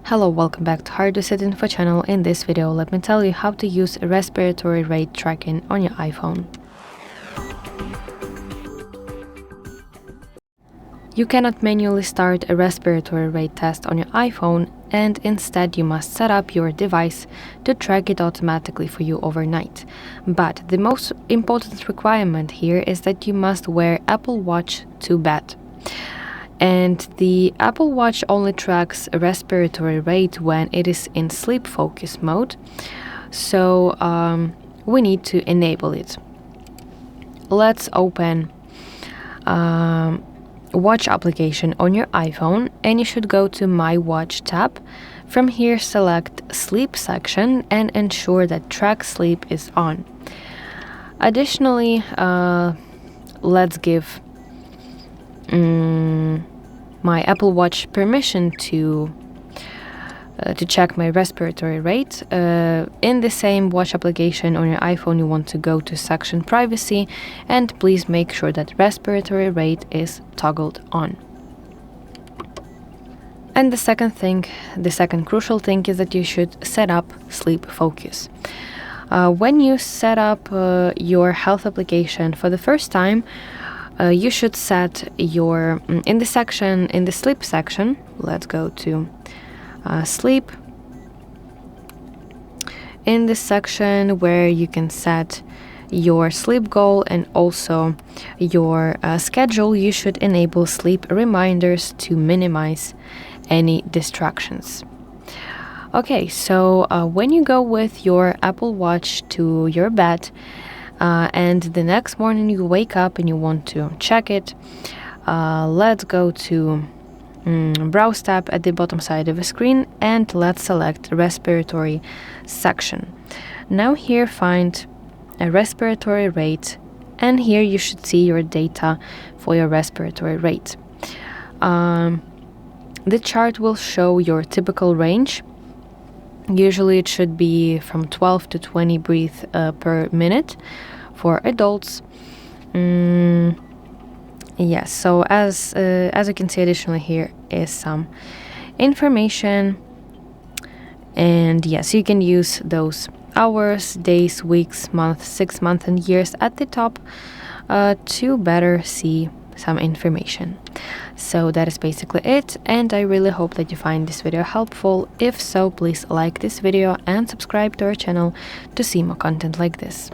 Hello, welcome back to HardReset.Info channel. In this video, let me tell you how to use respiratory rate tracking on your iPhone. You cannot manually start a respiratory rate test on your iPhone, and instead you must set up your device to track it automatically for you overnight. But the most important requirement here is that you must wear Apple Watch to bed. And the Apple Watch only tracks a respiratory rate when it is in sleep focus mode, so we need to enable it. Let's open Watch application on your iPhone, and you should go to My Watch tab. From here, select Sleep section and ensure that Track Sleep is on. Additionally, let's give my Apple Watch permission to check my respiratory rate. In the same watch application on your iPhone, you want to go to section Privacy, and please make sure that respiratory rate is toggled on. And the second crucial thing is that you should set up sleep focus. When you set up your health application for the first time, you should set your in the sleep section. Let's go to sleep. In this section where you can set your sleep goal and also your schedule, you should enable sleep reminders to minimize any distractions. Okay, so when you go with your Apple Watch to your bed, and the next morning you wake up and you want to check it, let's go to Browse tab at the bottom side of the screen, and let's select respiratory section. Now here find a respiratory rate, and here you should see your data for your respiratory rate. The chart will show your typical range. Usually it should be from 12 to 20 breaths per minute for adults. Yes, so as you can see, additionally here is some information, and yes, you can use those hours, days, weeks, months, 6 months, and years at the top to better see some information. So that is basically it, and I really hope that you find this video helpful. If so, please like this video and subscribe to our channel to see more content like this.